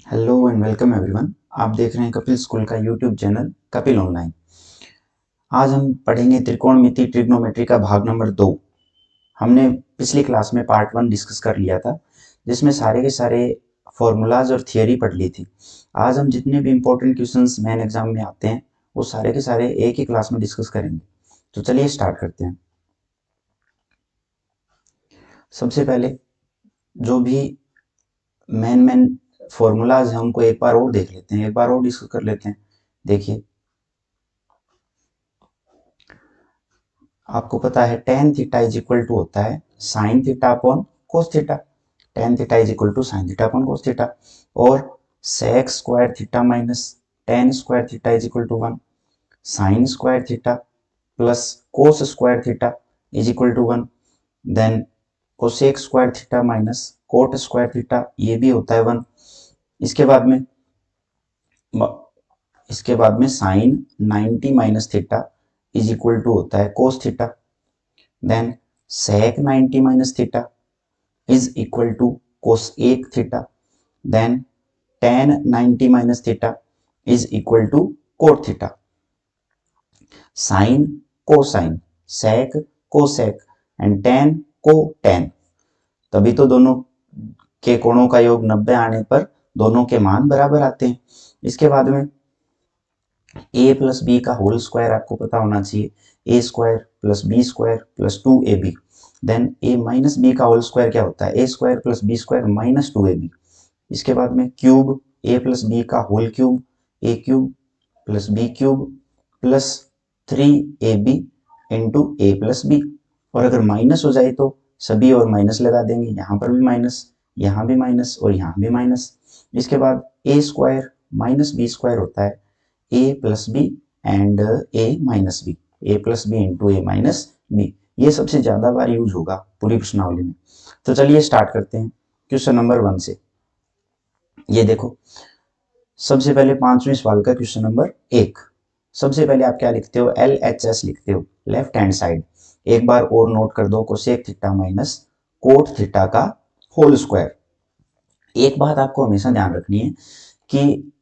Hello and welcome everyone. आप देख रहे हैं कपिल स्कूल का यूट्यूब चैनल कपिल ऑनलाइन। आज हम पढ़ेंगे त्रिकोणमिति ट्रिग्नोमेट्री का भाग नंबर 2। हमने पिछली क्लास में पार्ट 1 डिस्कस कर लिया था, जिसमें सारे के सारे फॉर्मूलाज और थियोरी पढ़ ली थी। आज हम जितने भी इंपॉर्टेंट क्वेश्चंस मेन एग्जाम में आते हैं वो सारे के सारे एक ही क्लास में डिस्कस करेंगे। तो चलिए स्टार्ट करते हैं। सबसे पहले जो भी मेन फॉर्मूलाज हैं उनको एक बार और देख लेते हैं, एक बार और डिस्कस कर लेते हैं। देखिए, आपको पता है tan theta is equal to होता है sine theta upon cos theta. Tan theta is equal to sine theta upon cos theta. और sec square theta minus tan square theta is equal to 1। Sine square theta plus cos square theta is equal to 1। Then cosec square theta minus cot square theta, ये भी होता है 1। इसके बाद में sine 90 minus theta is equal to होता है cos theta. Then sec 90 minus theta is equal to cos एक theta. Then tan 90 minus theta is equal to cot theta. Sine cosine, sec cosec and tan को tan, तभी तो दोनों के कोणों का योग 90 आने पर दोनों के मान बराबर आते हैं। इसके बाद में a प्लस बी का होल स्क्वायर आपको पता होना चाहिए, A square plus B square plus 2ab। Then a minus B का होल स्क्वायर क्या होता है, A square plus B square minus 2ab। इसके बाद में क्यूब, a प्लस बी का whole cube, A cube plus B cube plus 3ab into A plus B. और अगर माइनस हो जाए तो सभी और माइनस लगा देंगे, यहाँ पर भी माइनस, यहाँ भी माइनस और यहाँ भी माइनस। इसके बाद A square minus B square होता है A plus B and A minus B, A plus B into A minus B. ये सबसे ज्यादा बार यूज होगा पूरी प्रश्नावली में। तो चलिए स्टार्ट करते हैं क्वेश्चन नंबर 1 से। ये देखो, सबसे पहले 5वें सवाल का क्वेश्चन नंबर 1। सबसे पहले आप क्या लिखते हो, LHS लिखते हो, लेफ्ट हैंड साइड। एक बार और नोट कर दो, cosec theta minus cot theta का होल स्क्वायर। एक बात आपको हमेशा ध्यान रखनी है कि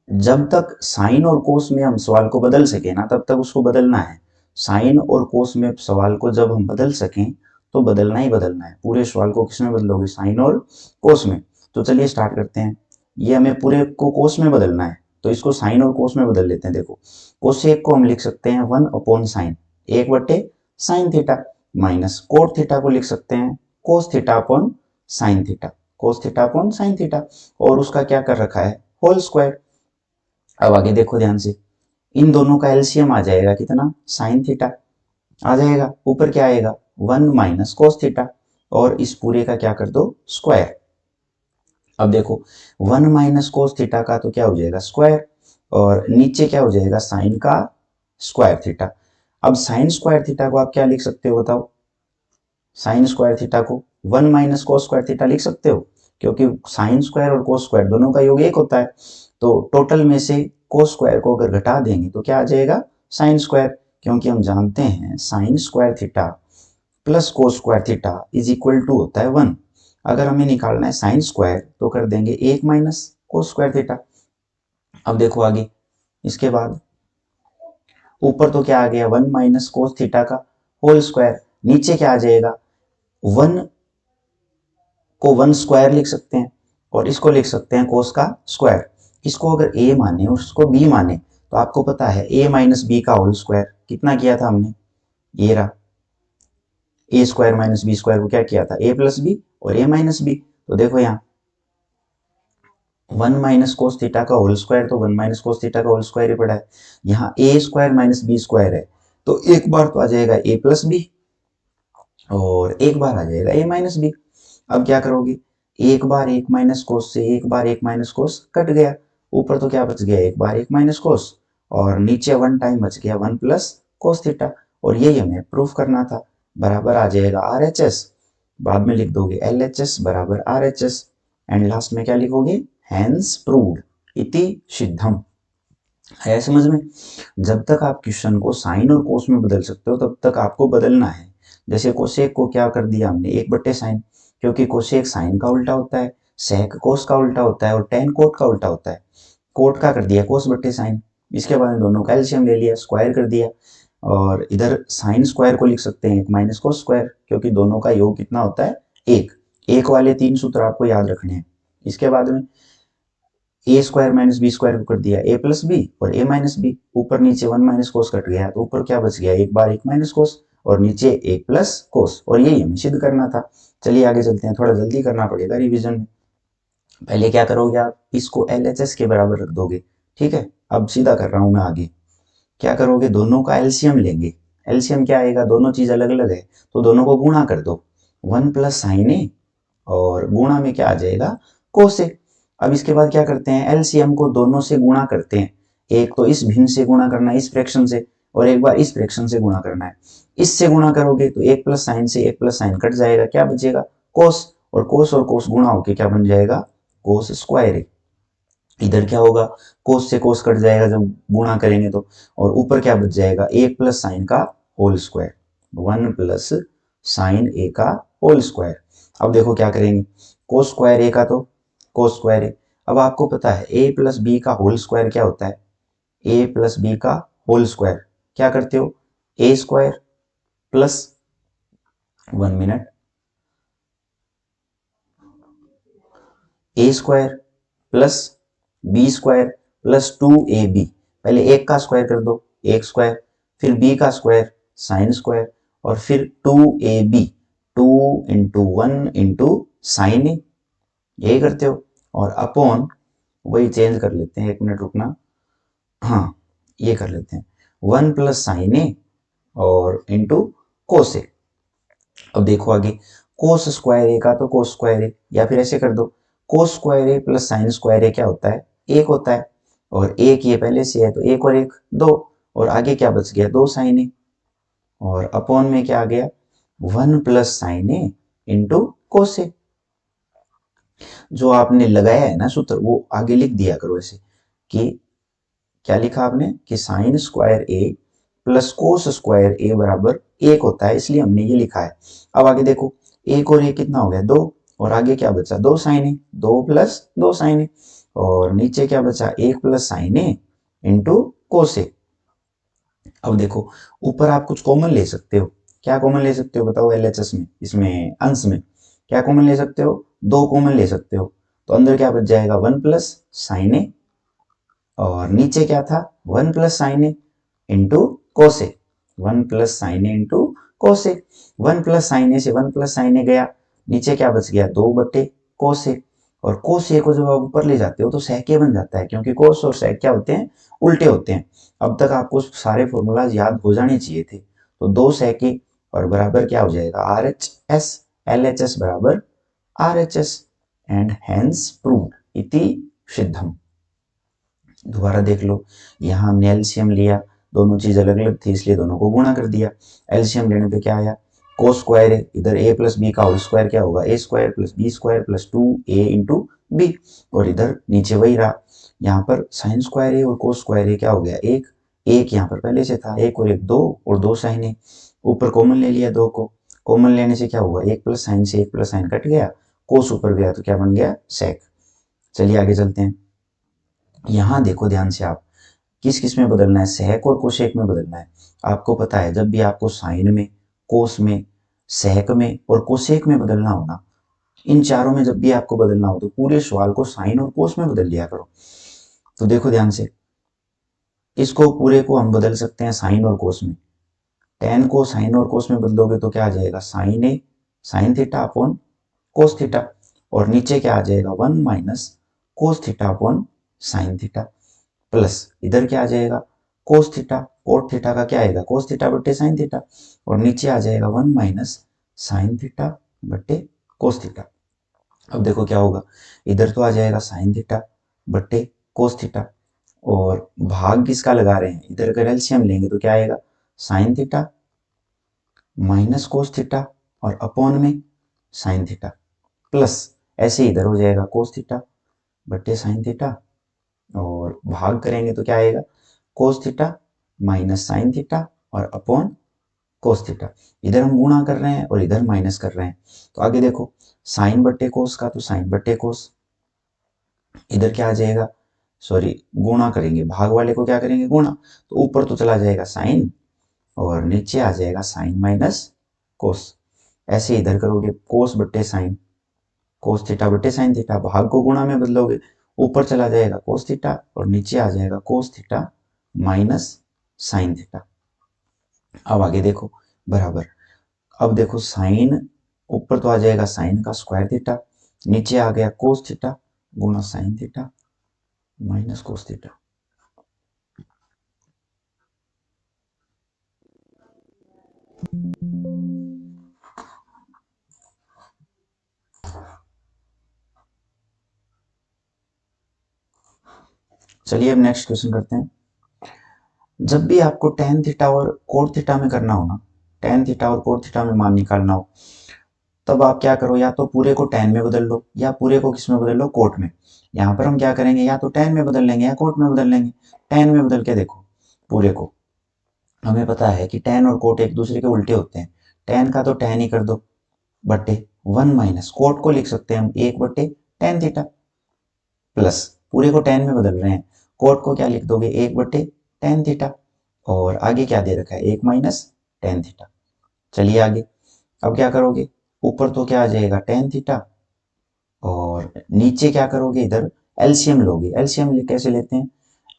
जब तक साइन और कोस में हम सवाल को बदल सके ना, तब तक उसको बदलना है। साइन और कोस में सवाल को जब हम बदल सकें तो बदलना ही बदलना है। पूरे सवाल को किसमें बदलोगे, साइन और कोस में। तो चलिए स्टार्ट करते हैं। ये हमें पूरे को कोस में बदलना है, तो इसको साइन और कोस में बदल लेते हैं। देखो, कोसेक को हम लिख सकते हैं 1 अपॉन साइन, 1/साइन थीटा, माइनस कोट थीटा को लिख सकते हैं cos theta upon sine theta, cos theta upon sine theta. और उसका क्या कर रखा है, होल स्क्वायर। अब आगे देखो ध्यान से, इन दोनों का एलसीएम आ जाएगा कितना, साइन थीटा आ जाएगा। ऊपर क्या आएगा, 1 माइनस कोस थीटा, और इस पूरे का क्या कर दो, स्क्वायर। अब देखो 1 माइनस कोस थीटा का तो क्या हो जाएगा, स्क्वायर, और नीचे क्या हो जाएगा, साइन का स्क्वायर थीटा। अब साइन स्क्वायर थीटा को आप क्या लिख सकते हो बताओ, साइन स्क्वायर थीटा को 1 माइनस कोस स्क्वायर थीटा लिख सकते हो, क्योंकि साइन स्क्वायर और कोस स्क्वायर दोनों का योग 1 होता है। तो टोटल में से कोस स्क्वायर को अगर घटा देंगे तो क्या आ जाएगा, साइन स्क्वायर, क्योंकि हम जानते हैं sine square theta plus cos square theta is equal to होता है 1। अगर हमें निकालना है साइन स्क्वायर तो कर देंगे 1 माइनस कोस स्क्वायर थीटा। अब देखो आगे, इसके बाद ऊपर तो क्या आ गया, 1 माइनस कोस थीटा का होल स्क्वायर, नीचे क्या आ जाएगा, 1 को 1 स्क्वायर लिख सकते हैं और इसको लिख सकते हैं कोस का स्क्वायर। इसको अगर a माने और उसको b माने तो आपको पता है a माइनस बी का होल स्क्वायर कितना किया था हमने, ये रहा, A square minus B square को क्या किया था, a प्लस बी और a माइनस बी। तो देखो यहाँ 1 माइनस कोस थीटा का होल स्क्वायर, तो 1 माइनस कोस थीटा का होल स्क्वायर ही पड़ा है। यहाँ a square minus B square है, तो एक बार तो आ जाएगा a प्लस बी और एक बार आ जाएगा a माइनस बी। अब क्या करोगे, एक बार 1 माइनस कोस से एक बार 1 माइनस कोस कट गया, ऊपर तो क्या बच गया, एक बार 1 माइनस कोस, और नीचे 1 टाइम बच गया 1 प्लस कोस थीटा। और यही हमें प्रूफ करना था, बराबर आ जाएगा RHS। बाद में लिख दोगे LHS बराबर RHS, एंड लास्ट में क्या लिखोगे, हैंस प्रूव्ड इति सिद्धम। है समझ में। जब तक आप क्वेश्चन को साइन और कोस में बदल सकते हो तब तक आपको बदलना है। जैसे कोसेक को क्या कर दिया हमने, 1/साइन, क्योंकि कोसेक साइन का उल्टा होता है, सेक कोस का उल्टा होता है और टेन कोट का उल्टा होता है। कोट का कर दिया कोस बट्टे साइन, इसके बाद में दोनों का एलसीएम ले लिया, स्क्वायर कर दिया, और इधर साइन स्क्वायर को लिख सकते हैं एक माइनस कोस स्क्वायर, क्योंकि दोनों का योग कितना होता है एक। एक वाले तीन सूत्र आपको याद रखने हैं। इसके बाद में ए स्क्वायर माइनस बी स्क्वायर को कर दिया ए प्लस बी और ए माइनस बी, ऊपर नीचे वन माइनस कोस कट गया तो ऊपर क्या बच गया, एक बार एक माइनस कोस और नीचे एक प्लस कोस, और यही हमें सिद्ध करना था। चलिए आगे चलते हैं, थोड़ा जल्दी करना पड़ेगा रिवीजन में। पहले क्या करोगे आप, इसको एलएचएस के बराबर रख दोगे, ठीक है। अब सीधा कर रहा हूं मैं आगे, क्या करोगे, दोनों का एलसीएम लेंगे। एलसीएम क्या आएगा, दोनों चीज अलग अलग है तो दोनों को गुणा कर दो, वन प्लस साइन ए और गुणा में क्या आ जाएगा कोस ए। अब इसके बाद क्या करते हैं, एलसीएम को दोनों से गुणा करते हैं, एक तो इस भिन्न से गुणा करना है इस फ्रैक्शन से, और एक बार इस फ्रैक्शन से गुणा करना है। इससे गुणा करोगे तो एक प्लस साइन से एक प्लस साइन कट जाएगा, क्या बचेगा कोस, और कोस गुणा होके क्या बन जाएगा कोस स्क्वायर है। इधर क्या होगा, कोस से कोस कट जाएगा जब गुणा करेंगे तो, और ऊपर क्या बच जाएगा एक प्लस साइन का whole square, one plus sine A का होल स्क्वायर। अब देखो क्या करेंगे, कोस स्क्वायर ए का तो कोस स्क्वायर ए। अब आपको पता है ए प्लस बी का होल स्क्वायर क्या होता है, ए प्लस बी का होल स्क्वायर क्या करते हो, A square plus, one minute, A square plus B square plus two A B. पहले एक का स्क्वायर कर दो एक स्क्वायर, फिर बी का स्क्वायर साइन स्क्वायर, और फिर two A B, two into one into sine A, यही करते हो। और अपॉन, वही चेंज कर लेते हैं, एक मिनट रुकना, हाँ ये कर लेते हैं, वन प्लस साइन ए और इंटू कोस ए। अब देखो आगे, कोस स्क्वायर ए का तो कोस स्क्वायर ए, या फिर ऐसे कर दो, cos square A plus sine square ए क्या होता है एक होता है, और एक ये पहले से है तो एक और एक दो, और आगे क्या बच गया दो साइन ए, और अपॉन में क्या आ गया वन प्लस साइन ए इंटू कोस ए। जो आपने लगाया है ना सूत्र वो आगे लिख दिया करो ऐसे, कि क्या लिखा आपने कि sine square A plus cos square ए बराबर एक होता है, इसलिए हमने ये लिखा है। अब आगे देखो, एक और एक कितना हो गया दो, और आगे क्या बचा दो साइन ए, दो प्लस दो साइन ए, और नीचे क्या बचा एक प्लस साइन ए इंटू कोस ए। अब देखो ऊपर आप कुछ कॉमन ले सकते हो, क्या कॉमन ले सकते हो बताओ, एलएचएस में इसमें अंश में क्या कॉमन ले सकते हो, दो कॉमन ले सकते हो, तो अंदर क्या बच जाएगा वन प्लस साइन ए, और नीचे क्या था वन प्लस साइन ए इंटू कोसे, वन प्लस साइन ए इंटू कोसे। वन प्लस साइन ए से वन प्लस साइन ए गया, नीचे क्या बच गया दो बटे कोसे, और कोसे को जब आप ऊपर ले जाते हो तो सेके बन जाता है, क्योंकि कोस और सेक क्या होते हैं उल्टे होते हैं। अब तक आपको सारे फॉर्मूलाज याद हो जाने चाहिए थे, तो दो सेके और बराबर क्या हो जाएगा R H S, L H S बराबर R H S, and hence proved इति सिद्धम। दोबारा देख लो, यहाँ हमने एलसीएम लिया, दोनों चीज अलग अलग थी इसलिए दोनों को गुणा कर दिया। एलसीएम लेने पे क्या आया कोस स्क्वायर है, इधर ए प्लस बी का होल स्क्वायर क्या होगा A square plus B square plus two A into B, और इधर नीचे वही रहा, यहाँ पर साइन स्क्वायर है और कोस स्क्वायर है क्या हो गया एक, एक यहाँ पर पहले से था एक और एक दो, और दो साइन है, ऊपर कॉमन ले लिया दो को, कॉमन लेने से क्या हुआ एक प्लस साइन से एक प्लस साइन कट गया, कोस ऊपर गया तो क्या बन गया सेक। चलिए आगे चलते हैं, यहां देखो ध्यान से आप किस किस में बदलना है, सेक और कोशेक में बदलना है। आपको पता है जब भी आपको साइन में, कोस में, सेक में और कोशेक में बदलना हो ना, इन चारों में जब भी आपको बदलना हो तो पूरे सवाल को साइन और कोस में बदल लिया करो। तो देखो ध्यान से, इसको पूरे को हम बदल सकते हैं साइन और कोस में, टेन को साइन और कोस में बदलोगे तो क्या आ जाएगा sine A sine theta upon cos theta, और नीचे क्या आ जाएगा one minus cos theta upon sine theta, plus इधर क्या आ जाएगा कोस थीटा, कोट थीटा का क्या आएगा कोस थीटा बट्टे साइन थीटा, और नीचे आ जाएगा वन माइनस साइन थीटा बट्टे कोस थीटा। अब देखो क्या होगा, इधर तो आ जाएगा साइन थीटा बट्टे कोस थीटा, और भाग किसका लगा रहे हैं, इधर अगर एलसीएम लेंगे तो क्या आएगा sine theta minus cos theta और अपॉन में साइन थीटा, प्लस ऐसे इधर हो जाएगा कोस थीटा बट्टे साइन थीटा, और भाग करेंगे तो क्या आएगा cos theta minus sign theta और अपॉन कोस थीटा। इधर हम गुणा कर रहे हैं और इधर माइनस कर रहे हैं, तो आगे देखो साइन बट्टे कोस का तो साइन बट्टे कोस, इधर क्या आ जाएगा, सॉरी गुणा करेंगे, भाग वाले को क्या करेंगे गुणा, तो ऊपर तो चला जाएगा साइन और नीचे आ जाएगा साइन माइनस कोस। ऐसे इधर करोगे कोस बट्टे साइन, कोस थीटा बट्टे साइन थीटा, भाग को गुणा में बदलोगे, ऊपर चला जाएगा कोस थीटा और नीचे आ जाएगा cos theta minus sine theta. अब आगे देखो बराबर, अब देखो साइन ऊपर तो आ जाएगा साइन का स्क्वायर थीटा, नीचे आ गया कोस थीटा गुणा sine theta minus cos theta. चलिए अब नेक्स्ट क्वेश्चन करते हैं। जब भी आपको टेन थीटा और कोट थीटा में करना हो ना, टेन थीटा और कोट थीटा में मान निकालना हो, तब आप क्या करो, या तो पूरे को टेन में बदल लो या पूरे को किस में बदल लो, कोट में। यहाँ पर हम क्या करेंगे, या तो टेन में बदल लेंगे या कोट में बदल लेंगे। टेन में बदल के देखो पूरे को, हमें पता है कि टेन और कोट एक दूसरे के उल्टे होते हैं, टेन का तो टेन ही कर दो बट्टे वन माइनस कोट को लिख सकते हैं हम एक बट्टे टेन थीटा, प्लस पूरे को टेन में बदल रहे हैं, कोट को क्या लिख दोगे एक बट्टे टेन थीटा, और आगे क्या दे रखा है एक माइनस टेन थीटा। चलिए आगे, अब क्या करोगे, ऊपर तो क्या आ जाएगा टेन थीटा और नीचे क्या करोगे, इधर एलसीएम लोगे। एलसीएम कैसे लेते हैं,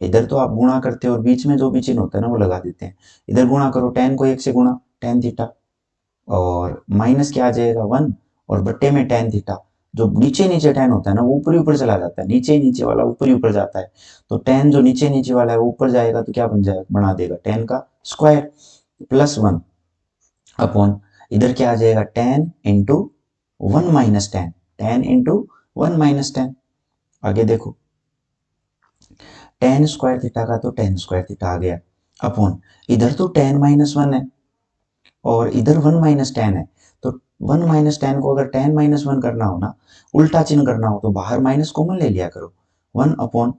इधर तो आप गुणा करते हो और बीच में जो भी चिन्ह होता है ना वो लगा देते हैं। इधर गुणा करो, टेन को एक से गुणा टेन थीटा और माइनस क्या आ जाएगा वन और बट्टे में टेन थीटा। जो नीचे नीचे टेन होता है ना वो ऊपर ही ऊपर चला जाता है, नीचे नीचे वाला ऊपर ही ऊपर जाता है, तो टेन जो नीचे नीचे वाला है वो ऊपर जाएगा तो क्या बन जाएगा, बना देगा टेन का स्क्वायर प्लस वन अपॉन, इधर क्या आ जाएगा ten into one minus ten, ten into one minus ten. आगे देखो टेन स्क्वायर थीटा का तो टेन स्क्वायर थीटा आ गया अपॉन, इधर तो टेन माइनस वन है और इधर वन माइनस टेन है, तो वन माइनस टेन को अगर टेन माइनस वन करना हो ना, उल्टा चिन्ह करना हो, तो बाहर माइनस कॉमन ले लिया करो, वन अपॉन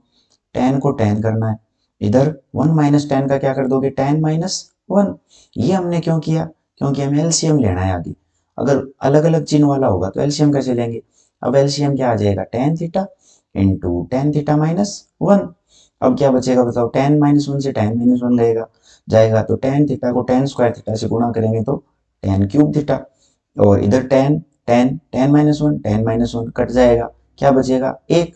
टेन को टेन करना है, इधर वन माइनस टेन का क्या कर दोगे टेन माइनस वन। ये हमने क्यों किया, क्योंकि हमें एलसीएम लेना है आगे, अगर अलग अलग चिन्ह वाला होगा तो एलसीएम कैसे लेंगे। अब एलसीएम क्या आ जाएगा tan theta into tan theta minus one. अब क्या बचेगा बताओ, टेन माइनस वन से टेन माइनस वन गएगा जाएगा, तो टेन थीटा को टेन स्क्वायर थीटा से गुणा करेंगे तो टेन क्यूब थीटा, और इधर ten ten ten minus one cut जाएगा, क्या बचेगा एक।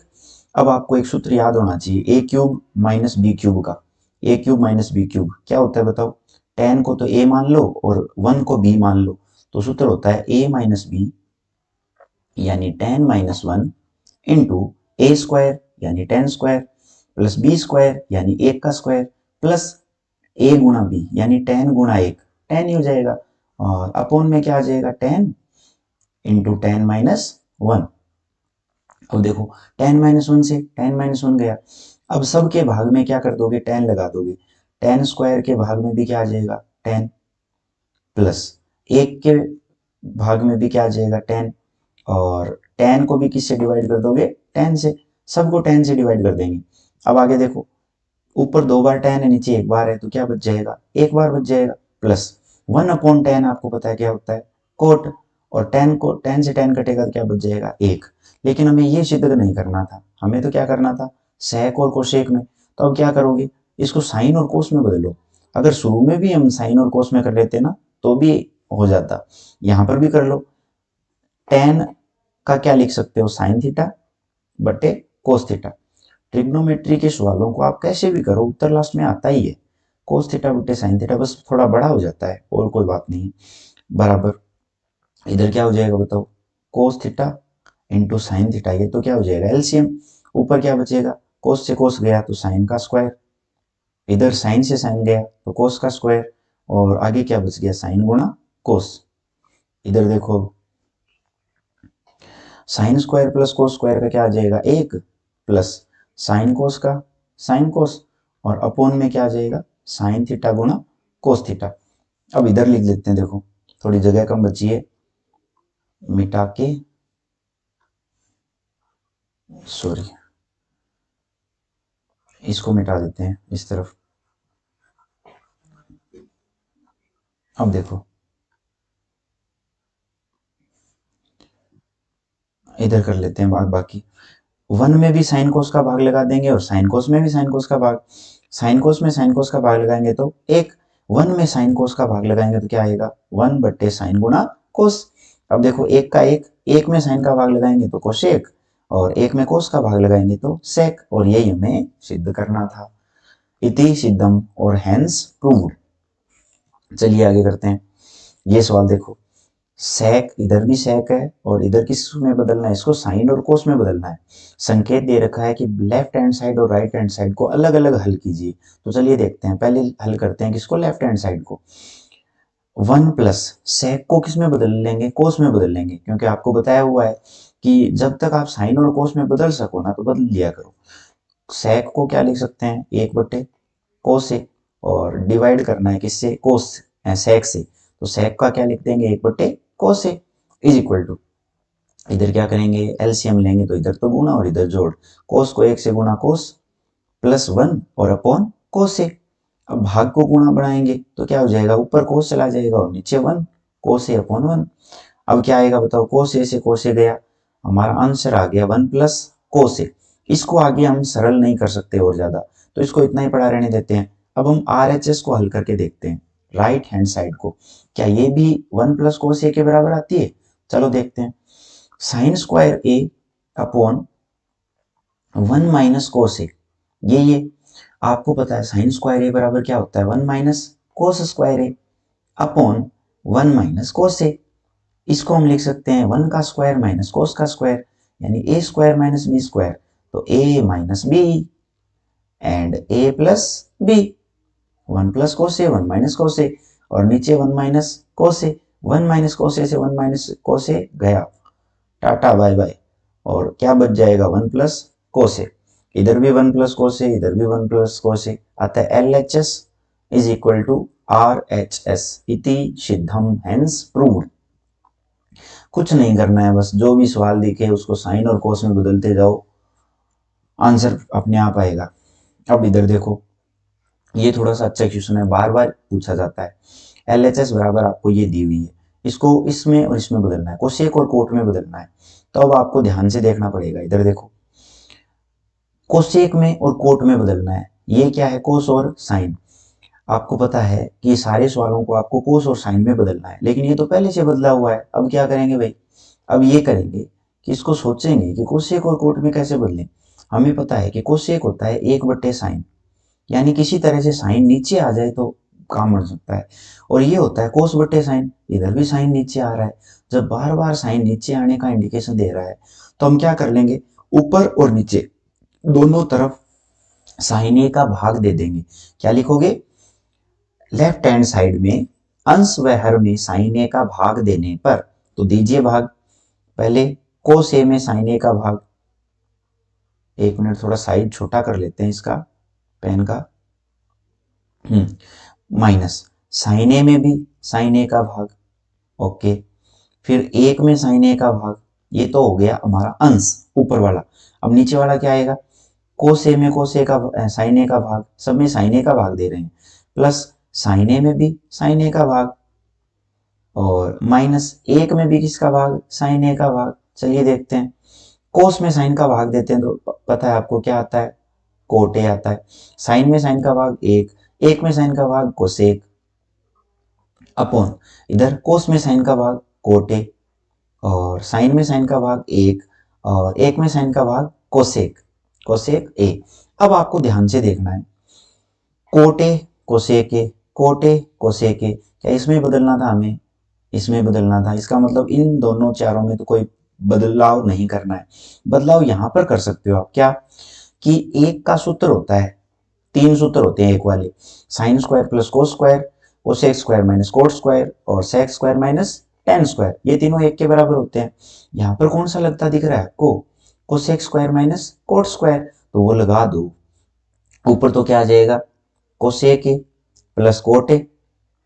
अब आपको एक सूत्र याद होना चाहिए, ए क्यूब माइनस बी क्यूब का, ए क्यूब माइनस बी क्यूब क्या होता है बताओ, टेन को तो ए मान लो और वन को बी मान लो, तो सूत्र होता है ए माइनस बी यानी ten minus one into A square यानी ten square plus B square यानी एक का स्क्वायर प्लस ए गुणा बी यानी टेन गुणा एक, टेन ही हो जाएगा, और अपोन में क्या आ जाएगा ten into ten minus one. अब देखो टेन माइनस वन से टेन माइनस वन गया, अब सब के भाग में क्या कर दोगे टेन लगा दोगे, टेन स्क्वायर के भाग में भी क्या आ जाएगा टेन प्लस एक के भाग में भी क्या आ जाएगा टेन, और टेन को भी किससे डिवाइड कर दोगे टेन से, सबको टेन से डिवाइड कर देंगे। अब आगे देखो ऊपर दो बार टेन है नीचे एक बार है तो क्या बच जाएगा एक बार बच जाएगा, प्लस वन अपॉन टेन आपको पता है क्या होता है कोट, और टेन को टेन से टेन कटेगा तो क्या बच जाएगा एक। लेकिन हमें ये सिद्ध नहीं करना था, हमें तो क्या करना था सेक और कोशेक में, तो अब क्या करोगे इसको साइन और कोस में बदलो। अगर शुरू में भी हम साइन और कोस में कर लेते ना तो भी हो जाता, यहां पर भी कर लो, टेन का क्या लिख सकते हो साइन थीटा बटे कोस थीटा। ट्रिग्नोमेट्री के सवालों को आप कैसे भी करो उत्तर लास्ट में आता ही है, कोस थीटा बटे साइन थीटा, बस थोड़ा बड़ा हो जाता है और कोई बात नहीं है। बराबर इधर क्या हो जाएगा बताओ cos theta into sine theta, ये तो क्या हो जाएगा एलसीएम, ऊपर क्या बचेगा कोस से कोस गया तो साइन का स्क्वायर, इधर साइन से साइन गया तो कोस का स्क्वायर, और आगे क्या बच गया साइन गुणा कोस। इधर देखो sign square plus cos square का क्या आ जाएगा एक, प्लस साइन कोस का साइन कोस, और अपोन में क्या आ जाएगा साइन थीटा गुणा कोस थीटा। अब इधर लिख लेते हैं, देखो थोड़ी जगह कम बची है, मिटा के सॉरी इसको मिटा देते हैं इस तरफ। अब देखो इधर कर लेते हैं भाग बाकी। वन में भी साइन कोस का भाग लगा देंगे और साइन कोस में भी साइन कोस का भाग। साइन कोस में साइन कोस का भाग लगाएंगे तो एक, वन में साइन कोस का भाग लगाएंगे तो क्या आएगा, वन बट्टे साइन गुणा कोस। अब देखो एक का एक, एक में साइन का भाग लगाएंगे तो कोशेक और एक में कोस का भाग लगाएंगे तो सेक, और यही हमें सिद्ध करना था। इति सिद्धम और हैंस प्रूव्ड। चलिए आगे करते हैं। ये सवाल देखो, सेक इधर भी सेक है और इधर किस में बदलना है, इसको साइन और कोस में बदलना है। संकेत दे रखा है कि लेफ्ट हैंड साइड और राइट हैंड साइड को अलग अलग हल कीजिए। तो चलिए देखते हैं, पहले हल करते हैं किसको, लेफ्ट हैंड साइड को। वन प्लस सेक को किस में बदल लेंगे, कोस में बदल लेंगे, क्योंकि आपको बताया हुआ है कि जब तक आप साइन और कोस में बदल सको ना तो बदल लिया करो। सेक को क्या लिख सकते हैं, एक बट्टे कोस से, और डिवाइड करना है किससे, कोस सेक से, तो सेक का क्या लिख देंगे, एक बट्टे कोस से, इज इक्वल टू, इधर क्या करेंगे, एलसीएम लेंगे तो इधर तो गुणा और इधर जोड़, कोस को एक से गुणा कोस प्लस वन और अपॉन कोस से। अब भाग को गुणा बढ़ाएंगे तो क्या हो जाएगा, ऊपर कोस चला जाएगा और नीचे वन, कोस ए अपॉन वन। अब क्या आएगा बताओ, कोस ए से कोस ए गया, हमारा आंसर आ गया वन प्लस कोस ए। इसको आगे हम सरल नहीं कर सकते और ज्यादा, तो इसको इतना ही पड़ा रहने देते हैं। अब हम RHS को हल करके देखते हैं, राइट हैंड साइड को, क्या ये भी वन प्लस कोस ए के बराबर आती है। चलो देखते हैं, साइन स्क्वायर ए अपॉन वन माइनस कोस ए, ये आपको पता है साइन स्क्वायर ए बराबर क्या होता है, वन माइनस कोस स्क्वायर ए अपॉन वन माइनस कोस ए। इसको हम लिख सकते हैं वन का स्क्वायर माइनस कोस का स्क्वायर, यानी A square minus B square, तो A minus B and A plus B, one plus cos A one minus cos A, और नीचे one minus cos A, one minus cos A से one minus cos ए गया, tata bye bye, और क्या बच जाएगा, one plus cos ए। इधर भी वन प्लस कोस ए, इधर भी वन प्लस कोस ए, आता है LHS is equal to RHS, इति सिद्धम हैंस प्रूव्ड। कुछ नहीं करना है, बस जो भी सवाल दिखे उसको साइन और कोस में बदलते जाओ, आंसर अपने आप आएगा। अब इधर देखो, ये थोड़ा सा अच्छा क्वेश्चन है, बार बार पूछा जाता है। LHS बराबर आपको ये दी हुई है, इसको इसमें और इसमें बदलना है, कोसेक और कोट में बदलना है। तो अब आपको ध्यान से देखना पड़ेगा, इधर देखो, कोसेक में और कोट में बदलना है। ये क्या है, कोस और साइन। आपको पता है कि सारे सवालों को आपको कोस और साइन में बदलना है, लेकिन ये तो पहले से बदला हुआ है। अब क्या करेंगे भाई, अब ये करेंगे कि इसको सोचेंगे कि कोसेक और कोट में कैसे बदलें। हमें पता है कि कोसेक होता है एक बट्टे साइन, यानी किसी तरह से साइन नीचे आ जाए तो काम बन सकता है, और ये होता है कोस बट्टे साइन, इधर भी साइन नीचे आ रहा है। जब बार बार साइन नीचे आने का इंडिकेशन दे रहा है तो हम क्या कर लेंगे, ऊपर और नीचे दोनों तरफ साइन ए का भाग दे देंगे। क्या लिखोगे, लेफ्ट हैंड साइड में अंश व हर में साइन ए का भाग देने पर, तो दीजिए भाग, पहले कोस ए में साइन ए का भाग, एक मिनट थोड़ा साइज छोटा कर लेते हैं इसका पेन का, माइनस साइन ए में भी साइन ए का भाग, ओके, फिर एक में साइन ए का भाग, ये तो हो गया हमारा अंश ऊपर वाला। अब नीचे वाला क्या आएगा, कोस ए में कोस ए का साइन ए का भाग, सब में साइन ए का भाग दे रहे हैं, प्लस साइन ए में भी साइन ए का भाग, और माइनस एक में भी किसका भाग, साइन ए का भाग। चलिए देखते हैं, कोस में साइन का भाग देते हैं तो पता है आपको क्या आता है, कोट ए आता है। साइन में साइन का भाग एक, एक में साइन का भाग कोसेक, अपॉन इधर कोस में साइन का भाग कोट ए, और साइन में साइन का भाग एक, और एक में साइन का भाग कोसेक, कोसेक ए। अब आपको ध्यान से देखना है, cot A cosec A, cot A cosec ए, क्या इसमें बदलना था हमें, इसमें बदलना था। इसका मतलब इन दोनों चारों में तो कोई बदलाव नहीं करना है। बदलाव यहां पर कर सकते हो आप, क्या कि एक का सूत्र होता है, तीन सूत्र होते हैं एक वाले, sine square plus cos square, cosec square minus cot square, और sec square minus tan square, ये तीनों एक के बराबर होते हैं। यहाँ पर कौन सा लगता दिख रहा है आपको, cosec square minus cot square, तो वो लगा दो। ऊपर तो क्या आ जाएगा, cosec A plus cot A,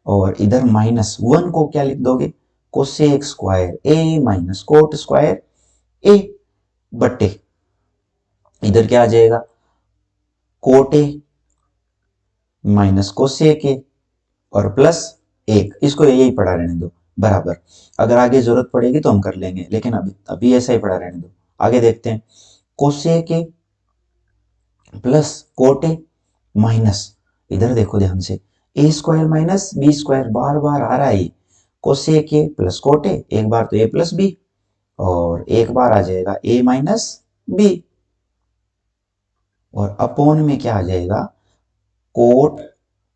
और इधर माइनस वन को क्या लिख दोगे, cosec square A minus cot square ए, बट्टे इधर क्या आ जाएगा, कोट ए माइनस कोसेक ए, और प्लस एक, इसको यही पड़ा रहने दो बराबर। अगर आगे जरूरत पड़ेगी तो हम कर लेंगे, लेकिन अभी अभी ऐसा ही पड़ा रहने दो। आगे देखते हैं, cosec A plus cot A minus, इधर देखो ध्यान से, A square minus B square बार बार आ रहा है। Cosec A plus cot A, एक बार तो ए प्लस बी और एक बार आ जाएगा ए माइनस बी, और अपोन में क्या आ जाएगा, कोट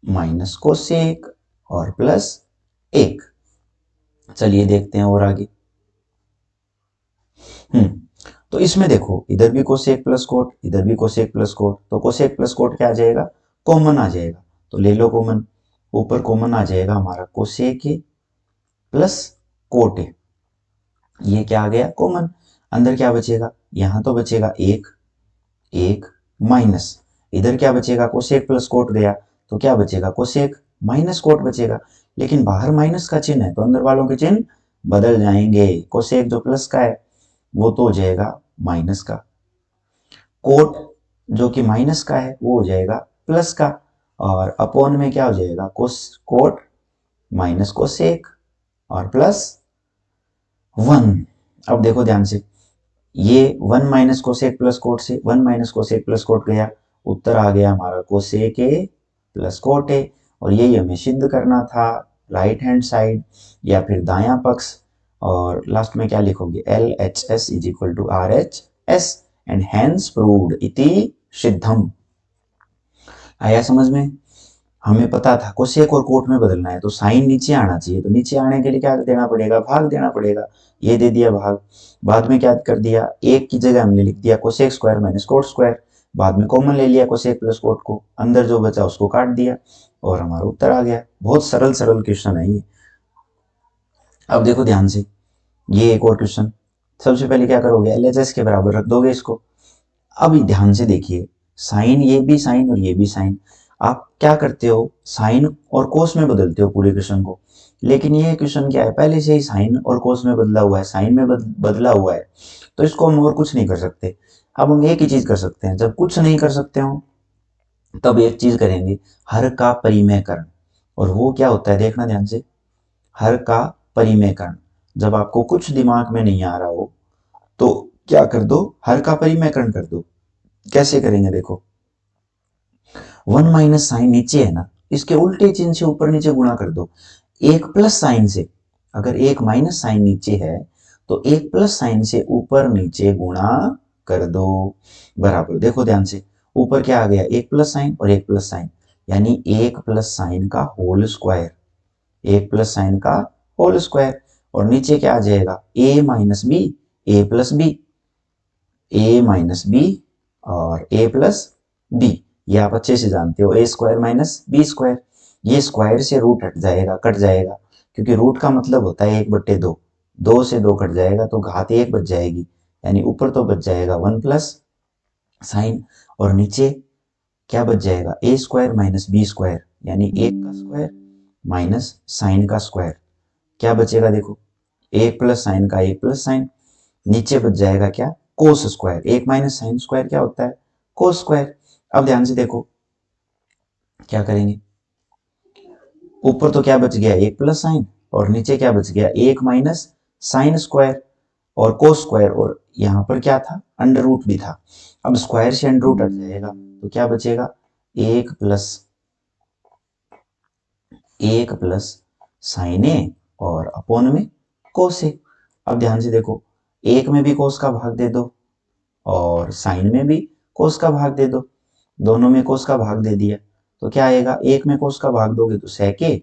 माइनस कोसेक और प्लस एक। चलिए देखते हैं और आगे। तो इसमें देखो, इधर भी कोसेक प्लस कोट, इधर भी कोसेक प्लस कोट, तो कोसेक प्लस कोट क्या आ जाएगा, कॉमन आ जाएगा। तो ले लो कॉमन, ऊपर कॉमन आ जाएगा हमारा कोसेक ए प्लस कोट ए, ये क्या आ गया कॉमन। अंदर क्या बचेगा, यहां तो बचेगा एक, एक माइनस, इधर क्या बचेगा, कोसेक प्लस कोट गया तो क्या बचेगा, कोसेक माइनस कोट बचेगा। लेकिन बाहर माइनस का चिन्ह है तो अंदर वालों के चिन्ह बदल जाएंगे। कोसेक जो प्लस का है वो तो हो जाएगा माइनस का, कोट जो कि माइनस का है वो हो जाएगा प्लस का, और अपॉन में क्या हो जाएगा, कोस कोट माइनस कोसेक और प्लस वन। अब देखो ध्यान से, ये one minus cosec plus cot से one minus cosec plus cot गया, उत्तर आ गया हमारा cosec A plus cot A. और यही हमें सिद्ध करना था, राइट हैंड साइड या फिर दायां पक्ष। और लास्ट में क्या लिखोगे, L H S is equal to R H S and hence proved इति सिद्धम। आया समझ में। हमें पता था कोसेक और कोट में बदलना है तो साइन नीचे आना चाहिए, तो नीचे आने के लिए क्या देना पड़ेगा, भाग देना पड़ेगा। ये दे दिया भाग, बाद में क्या कर दिया, एक की जगह हमने लिख दिया cosec square minus cot square, बाद में कॉमन ले लिया कोसेक प्लस कोट को, अंदर जो बचा उसको काट दिया और हमारा उत्तर आ गया। बहुत सरल सरल क्वेश्चन है ये। अब देखो ध्यान से, ये एक और क्वेश्चन। सबसे पहले क्या करोगे, एलएचएस के बराबर रख दोगे इसको। अब ध्यान से देखिए, साइन, ये भी साइन और ये भी साइन, आप क्या करते हो, साइन और कोस में बदलते हो पूरे क्वेश्चन को। लेकिन ये क्वेश्चन क्या है, पहले से ही साइन और कोस में बदला हुआ है, साइन में बदला हुआ है, तो इसको हम और कुछ नहीं कर सकते। अब हम एक ही चीज कर सकते हैं, जब कुछ नहीं कर सकते हो तब एक चीज करेंगे, हर का परिमेयकरण। और वो क्या होता है, देखना ध्यान से, हर का परिमेयकरण। जब आपको कुछ दिमाग में नहीं आ रहा हो तो क्या कर दो, हर का परिमेयकरण कर दो। कैसे करेंगे देखो, वन माइनस साइन नीचे है ना, इसके उल्टे चिन्ह से ऊपर नीचे गुणा कर दो। एक प्लस साइन से, अगर एक माइनस साइन नीचे है तो एक प्लस साइन से ऊपर नीचे गुणा कर दो बराबर। देखो ध्यान से, ऊपर क्या आ गया, एक प्लस साइन और एक प्लस साइन, यानी एक प्लस साइन का होल स्क्वायर, एक प्लस साइन का होल स्क्वायर। और नीचे क्या आ जाएगा, ए minus B, A plus B, A minus B और ए प्लस बी। ये आप अच्छे से जानते हो, A square minus B square. ये स्क्वायर से रूट हट जाएगा, कट जाएगा, क्योंकि रूट का मतलब होता है एक बट्टे दो, दो से दो कट जाएगा तो घात एक बच जाएगी, यानी ऊपर तो बच जाएगा वन प्लस साइन, और नीचे क्या बच जाएगा, ए स्क्वायर माइनस बी स्क्वायर, यानी एक का स्क्वायर माइनस साइन का स्क्वायर। क्या बचेगा देखो, एक प्लस साइन का एक प्लस साइन, नीचे बच जाएगा क्या, कोस स्क्वायर, एक माइनस साइन स्क्वायर क्या होता है, कोस स्क्वायर। अब ध्यान से देखो क्या करेंगे, ऊपर तो क्या बच गया, एक प्लस साइन, और नीचे क्या बच गया, एक माइनस साइन स्क्वायर और कोस स्क्वायर, और यहां पर क्या था, अंडर रूट भी था। अब स्क्वायर से अंडर रूट हट जाएगा तो क्या बचेगा, एक प्लस साइन ए और अपोन में कोस ए। अब ध्यान से देखो, एक में भी कोस का भाग दे दो और साइन में भी कोस का भाग दे दो, दोनों में कोस का भाग दे दिया तो क्या आएगा, एक में कोस का भाग दोगे तो सेक ए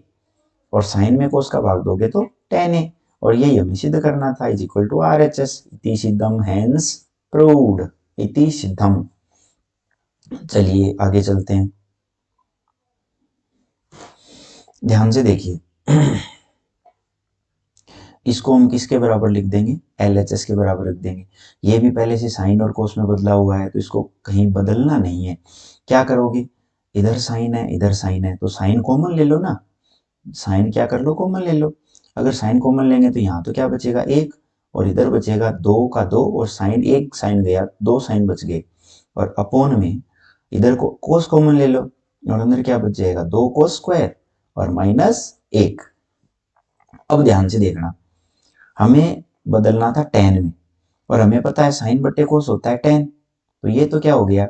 और साइन में कोस का भाग दोगे तो टेन ए। और यही हमें सिद्ध करना था, is equal to R H S, इति सिद्धम हैंस प्रूव्ड, इति सिद्धम। चलिए आगे चलते हैं, ध्यान से देखिए। इसको हम किसके बराबर लिख देंगे, एल एच एस के बराबर लिख देंगे। ये भी पहले से साइन और कोस में बदला हुआ है तो इसको कहीं बदलना नहीं है। क्या करोगे, इधर साइन है इधर साइन है तो साइन कॉमन ले लो ना, साइन क्या कर लो, कॉमन ले लो। अगर साइन कॉमन लेंगे तो यहाँ तो क्या बचेगा, एक, और इधर बचेगा दो का दो, और साइन, एक साइन गया, दो साइन बच गए। और अपोन में इधर को कोस कॉमन ले लो और अंदर क्या बच जाएगा, दो कोस स्क्वायर और माइनस एक। अब ध्यान से देखना, हमें बदलना था टेन में और हमें पता है साइन बटे कोस होता है टेन, तो ये तो क्या हो गया,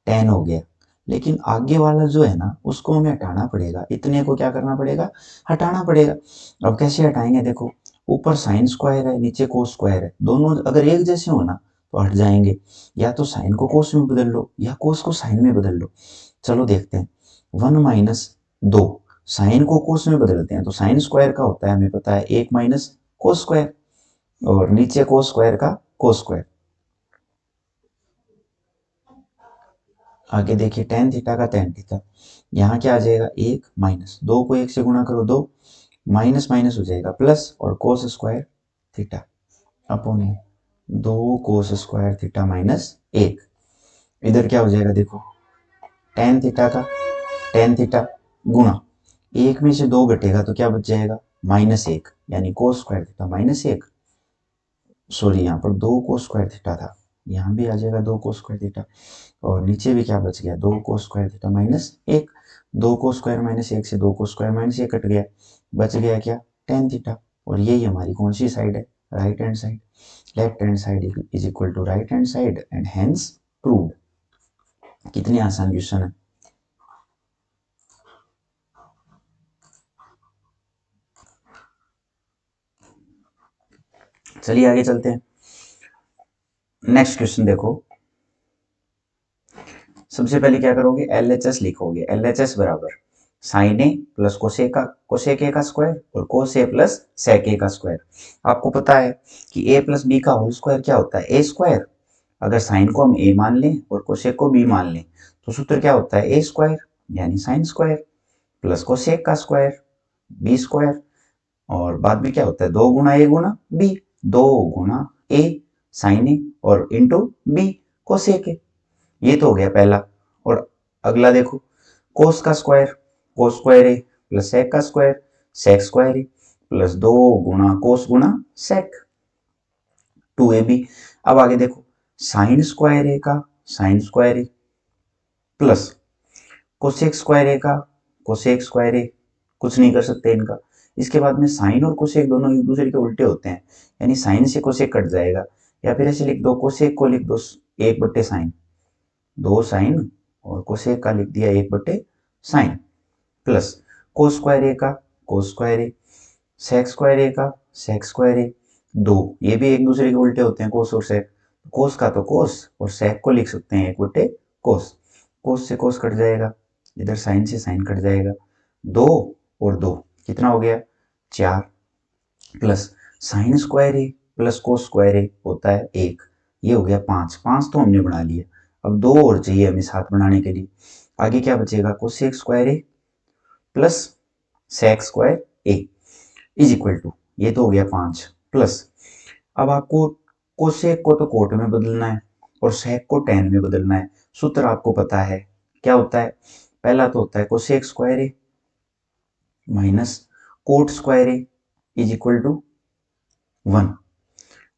टेन हो गया। लेकिन आगे वाला जो है ना उसको हमें हटाना पड़ेगा, इतने को क्या करना पड़ेगा, हटाना पड़ेगा। अब कैसे हटाएंगे, देखो ऊपर साइन स्क्वायर है नीचे कोस स्क्वायर है, दोनों अगर एक जैसे हो ना तो हट जाएंगे। या तो साइन को कोस में बदल लो या कोस को साइन में बदल लो। चलो देखते हैं, 1 - 2, साइन को कोस में बदलते हैं तो साइन स्क्वायर का होता है हमें पता है 1 - कोस स्क्वायर, और नीचे कोस स्क्वायर का कोस स्क्वायर। आगे देखिए टेन थीटा का टेन थीटा, यहाँ क्या आ जाएगा, 1 - 2 को 1 से गुणा करो 2, माइनस माइनस हो जाएगा प्लस, और कोस स्क्वायर थीटा अपॉन 2 कोस स्क्वायर थीटा माइनस 1। इधर क्या हो जाएगा, देखो टेन थीटा का टेन थीटा गुणा 1 में से 2 घटेगा तो क्या बच जाएगा, -1, यानी कोस स्क्वायर थीटा -1। सॉरी यहाँ पर 2 कोस स्क्वायर थीटा था, यहाँ भी आ जाएगा 2 कोस स्क्वायर थीटा, और नीचे भी क्या बच गया, 2 कोस स्क्वायर थीटा -1। 2 कोस स्क्वायर -1 से 2 कोस स्क्वायर -1 कट गया, बच गया क्या, टेन थीटा। और यही हमारी कौन सी साइड है, right hand side. Left hand side is equal to right hand side and hence proved. कितनी आसान क्वेश्चन है। चलिए आगे चलते हैं। नेक्स्ट क्वेश्चन देखो, सबसे पहले क्या करोगे, LHS लिखोगे। LHS बराबर sine A plus cosec A का स्क्वायर और कोस ए प्लस सेक ए का स्क्वायर। आपको पता है कि ए प्लस बी का होल स्क्वायर क्या होता है, ए स्क्वायर। अगर साइन को हम ए मान लें और कोसेक को बी मान लें तो सूत्र क्या होता है, ए स्क्वायर यानी साइन स्क्वायर प्लस कोसेक का स्क्वायर बी स्क्वायर, और बाद में क्या होता है, 2 गुना ए गुना बी, 2 गुना ए साइन ए और इंटू बी कोसेक ए। ये तो हो गया पहला। और अगला देखो, कोस स्क्वायर ए प्लस सेक का square sec square A plus 2 Guna cos Guna sec 2ab। अब आगे देखो, साइन स्क्वायर ए का sine square A plus cosec square ए का कोसेक स्क्वायर ए, कुछ नहीं कर सकते इनका। इसके बाद में साइन और कोसेक दोनों एक दूसरे के उल्टे होते हैं, यानी साइन से कोसेक कट जाएगा, या फिर ऐसे लिख दो, कोसेक को लिख दो 1/साइन, 2 साइन और कोसेक का लिख दिया 1/साइन, प्लस कोस स्क्वायर ए का कोस स्क्वायर ए, सेक स्क्वायर ए का सेक स्क्वायर ए, 2 ये भी एक दूसरे के उल्टे होते हैं कोस और सेक, कोस का तो कोस और सेक को लिख सकते हैं 1/कोस, कोस से कोस कट जाएगा, इधर साइन से साइन कट जाएगा, 2 और 2 कितना हो गया 4, plus sine square A plus cos square ए होता है 1, ये हो गया 5, 5 तो हमने बना लिया, अब 2 और चाहिए हमें 7 बनाने के लिए। आगे क्या बचेगा, cosec square A plus sec square A is equal to, ये तो हो गया 5, प्लस अब आपको कोसेक को तो कोट में बदलना है और सेक को टेन में बदलना है। सूत्र आपको पता है क्या होता है, पहला तो होता है cosec square A minus cot square A is equal to 1,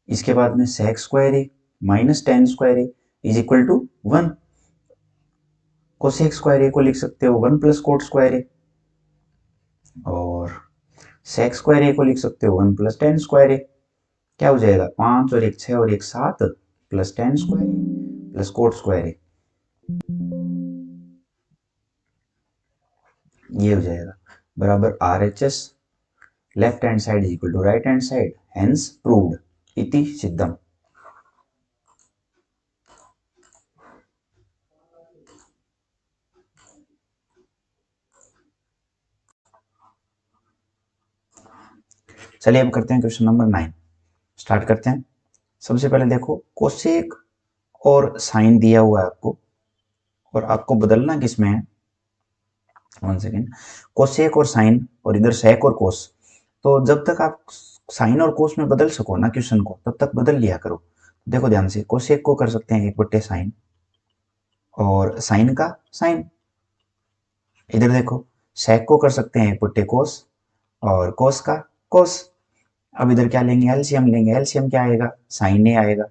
इसके बाद में sec square A minus tan square A is equal to 1, cosec square A को लिख सकते हो 1 प्लस कोट स्क्वायर ए, और सेक स्क्वायर ए को लिख सकते हो 1 प्लस टेन स्क्वायर ए, क्या हो जाएगा 5 और 1 6 और 1 7 plus tan square A plus cot square A, ये हो जाएगा बराबर RHS left hand side is equal to right hand side, hence proved इति सिद्धम। चलिए अब करते हैं क्वेश्चन नंबर 9, स्टार्ट करते हैं। सबसे पहले देखो, कोसेक और साइन दिया हुआ है आपको, और आपको बदलना किसमें है, 1 सेकेंड, कोसेक और साइन और इधर सेक और कोस, तो जब तक आप साइन और कोस में बदल सको ना क्वेश्चन को तब तक बदल लिया करो। देखो ध्यान से, कोसेक को कर सकते हैं 1/साइन और साइन का साइन, इधर देखो सेक को कर सकते हैं 1/कोस और कोस का कोस। अब इधर क्या लेंगे, एलसीएम लेंगे, एलसीएम क्या आएगा, साइन ए आएगा,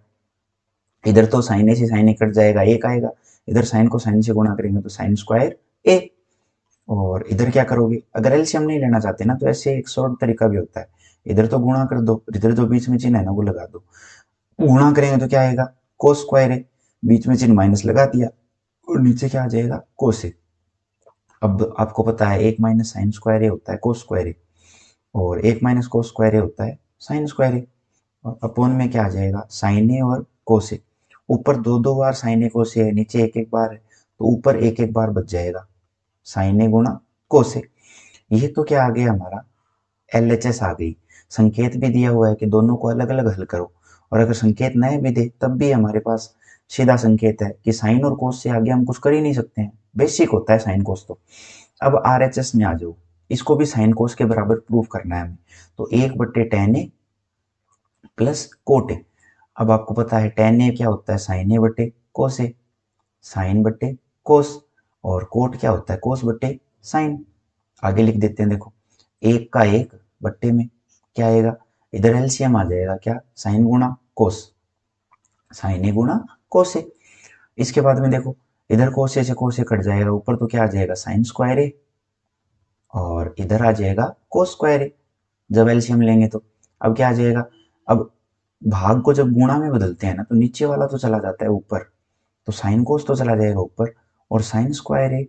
इधर तो साइन ए से साइन ए कट जाएगा, एक आएगा, इधर साइन को साइन से गुणा करेंगे तो साइन स्क्वायर ए, और इधर क्या करोगे, अगर एलसीएम नहीं लेना चाहते ना तो ऐसे एक शॉर्ट तरीका भी होता है, इधर तो गुणा कर दो, इधर जो बीच में चिन्ह है ना वो लगा दो। गुणा करेंगे तो क्या आएगा, कोस स्क्वायर है, बीच में चिन्ह माइनस लगा दिया और नीचे क्या आ जाएगा, कोस है। अब आपको पता है 1 माइनस साइन स्क्वायर ए होता है कोस स्क्वायर ए, और 1 माइनस कोस स्क्वायर ए होता है साइन स्क्वायर ए, और अपोन में क्या आ जाएगा, साइन ए और कोस ए। ऊपर दो दो बार साइन ए कोस ए है, नीचे एक एक बार है, तो ऊपर एक एक बार बच जाएगा साइन ए गुणा कोस ए। ये तो क्या आ गया हमारा, LHS आ गई। संकेत भी दिया हुआ है कि दोनों को अलग अलग हल करो, और अगर संकेत नए भी दे तब भी हमारे पास सीधा संकेत है कि साइन और कोस से आगे हम कुछ कर ही नहीं सकते हैं, बेसिक होता है साइन कोस तो। अब RHS में आ जाओ, इसको भी साइन कोस के बराबर प्रूफ करना है हमें, तो 1/tan ए प्लस कोट ए। अब आपको पता है tan ए क्या होता है, साइन ए बटे कोस ए, साइन बटे कोस, और कोट क्या होता है, कोस बटे साइन। आगे लिख देते हैं, देखो 1 का 1 बट्टे में क्या आएगा, इधर एलसीएम आ जाएगा क्या, साइन गुणा कोस, साइन ए गुणा कोस ए। इसके बाद में देखो इधर कोस ए से कोस ए कट जाएगा, ऊपर तो क्या आ जाएगा, साइन स्क्वायर ए, और इधर आ जाएगा कोस स्क्वायर ए जब एलसीएम लेंगे तो। अब क्या आ जाएगा, अब भाग को जब गुणा में बदलते हैं ना तो नीचे वाला तो चला जाता है ऊपर, तो साइन कोस तो चला जाएगा ऊपर, और sine square A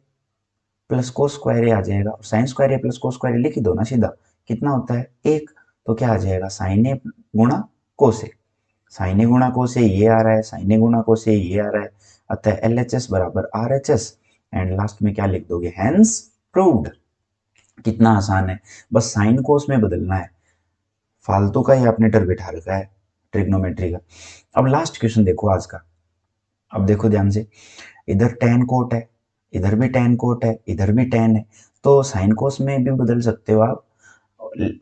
plus cos square ए आ जाएगा, और sine square A plus cos square ए लिख ही दो ना सीधा, कितना होता है 1, तो क्या आ जाएगा, साइन ए गुणा कोस ए, साइन ए गुणा कोस ए ये आ रहा है, साइन ए गुणा कोस ए ये आ रहा है, अतः LHS बराबर RHS, एंड लास्ट में क्या लिख दोगे, हेंस प्रूव्ड। कितना आसान है, बस साइन कोस में बदलना है, फालतू का ही आपने डर बिठा रखा है ट्रिग्नोमेट्री का। अब लास्ट क्वेश्चन देखो आज का, अब देखो ध्यान से, इधर tan कोट है, इधर भी tan कोट है, इधर भी tan है, तो साइन कोस में भी बदल सकते हो आप,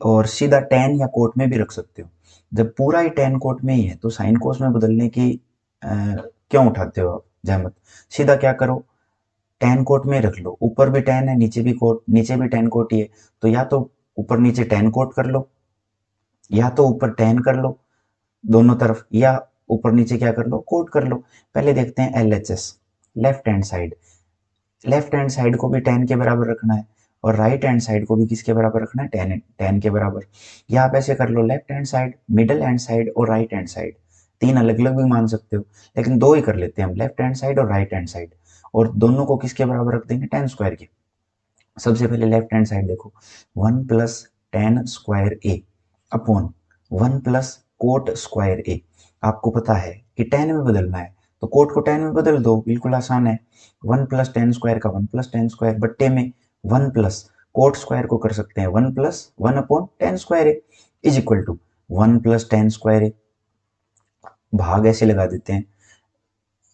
और सीधा tan या कोट में भी रख सकते हो। जब पूरा ही tan कोट में ही है तो साइन कोस में बदलने की क्यों उठाते हो आप जहमत, सीधा क्या करो, tan कोट में रख लो, ऊपर भी tan है नीचे भी कोट, नीचे भी tan कोट ही है, तो या तो ऊपर नीचे tan कोट कर लो, या तो ऊपर tan कर लो दोनों तरफ, या ऊपर नीचे क्या कर लो, कोट कर लो। पहले देखते हैं LHS, left hand side, left hand side को भी tan के बराबर रखना है, और राइट हैंड साइड को भी किसके बराबर रखना है, tan के बराबर। या आप ऐसे कर लो, left hand side, middle hand side और राइट हैंड साइड, तीन अलग अलग भी मान सकते हो, लेकिन दो ही कर लेते हैं हम, लेफ्ट हैंड साइड और राइट हैंड साइड, और दोनों को किसके बराबर रख देंगे, tan स्क्वायर के। सबसे पहले लेफ्ट हैंड साइड देखो, 1 प्लस tan स्क्वायर ए अपॉन 1 प्लस कोट स्क्वायर ए। आपको पता है कि tan में बदलना है, तो कोट को tan में बदल दो, बिल्कुल आसान है। 1 प्लस tan स्क्वायर का 1 प्लस tan स्क्वायर बट्टे में 1 प्लस कोट स्क्वायर को कर सकते हैं 1 plus 1 upon tan square A is equal to 1 plus tan square A, भाग ऐसे लगा देते हैं,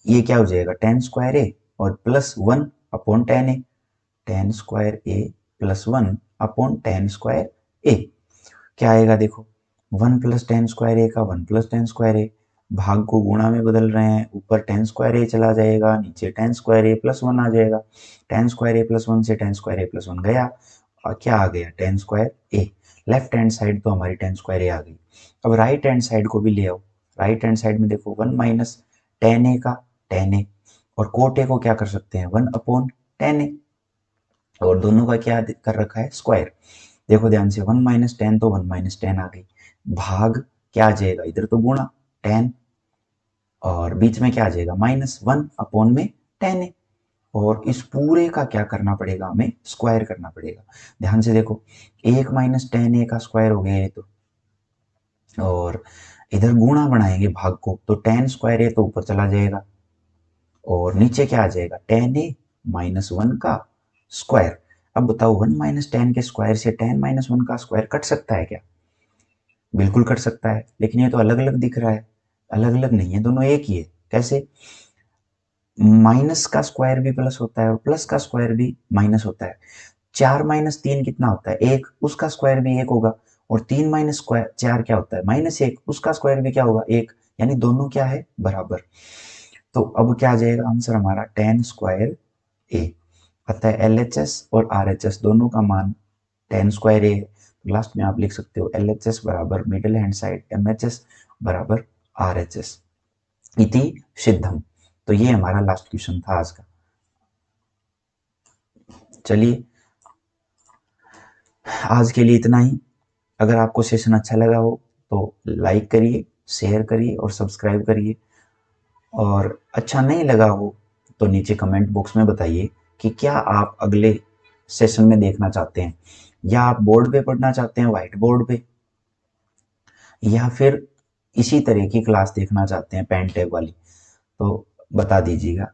ये क्या हो जाएगा, tan स्क्वायर ए और plus 1 upon tan A, tan square A plus 1 upon tan square ए। क्या आएगा देखो, 1 प्लस tan स्क्वायर ए का 1 प्लस tan स्क्वायर ए, भाग को गुणा में बदल रहे हैं, ऊपर tan स्क्वायर ए चला जाएगा, नीचे tan स्क्वायर ए प्लस 1 आ जाएगा, tan स्क्वायर ए प्लस 1 से tan स्क्वायर ए प्लस 1 गया, और क्या आ गया, tan स्क्वायर ए। लेफ्ट हैंड साइड तो हमारी tan स्क्वायर ए आ गई। अब राइट हैंड साइड को भी ले आओ, राइट हैंड साइड में देखो 1 माइनस tan ए का tan ए, और कोट ए को क्या कर सकते हैं 1 अपॉन tan ए, और दोनों का क्या कर रखा है, स्क्वायर। देखो ध्यान से, 1 माइनस टेन तो 1 माइनस टेन आ गई, भाग क्या आ जाएगा, इधर तो गुणा tan, और बीच में क्या आ जाएगा, -1 अपॉन में tan ए, और इस पूरे का क्या करना पड़ेगा, हमें स्क्वायर करना पड़ेगा। ध्यान से देखो, 1 माइनस tan ए का स्क्वायर हो गया ये तो, और इधर गुणा बनाएंगे भाग को, तो tan स्क्वायर ए तो ऊपर चला जाएगा, और नीचे क्या आ जाएगा, tan ए -1 का स्क्वायर। अब बताओ 1 माइनस टेन के स्क्वायर से tan -1 का स्क्वायर कट सकता है क्या, बिल्कुल कट सकता है, लेकिन ये तो अलग अलग दिख रहा है, अलग अलग नहीं है, दोनों एक ही है। कैसे, माइनस का स्क्वायर भी प्लस होता है और प्लस का स्क्वायर भी माइनस होता है। 4 माइनस 3 कितना होता है, 1, उसका स्क्वायर भी 1 होगा, और 3 माइनस स्क्वायर 4 क्या होता है, -1, उसका स्क्वायर भी क्या होगा, 1, यानी दोनों क्या है, बराबर। तो अब क्या आ जाएगा आंसर हमारा, tan स्क्वायर ए। अतः LHS और RHS दोनों का मान tan स्क्वायर ए है, तो लास्ट में आप लिख सकते हो LHS बराबर मिडिल हैंड साइड MHS बराबर RHS इति सिद्धम। तो ये हमारा लास्ट क्वेश्चन था आज का। चलिए आज के लिए इतना ही। अगर आपको सेशन अच्छा लगा हो तो लाइक करिए, शेयर करिए और सब्सक्राइब करिए। और अच्छा नहीं लगा हो तो नीचे कमेंट बॉक्स में बताइए कि क्या आप अगले सेशन में देखना चाहते हैं, या आप बोर्ड पे पढ़ना चाहते हैं व्हाइट बोर्ड पे, या फिर इसी तरह की क्लास देखना चाहते हैं पेन टैब वाली, तो बता दीजिएगा।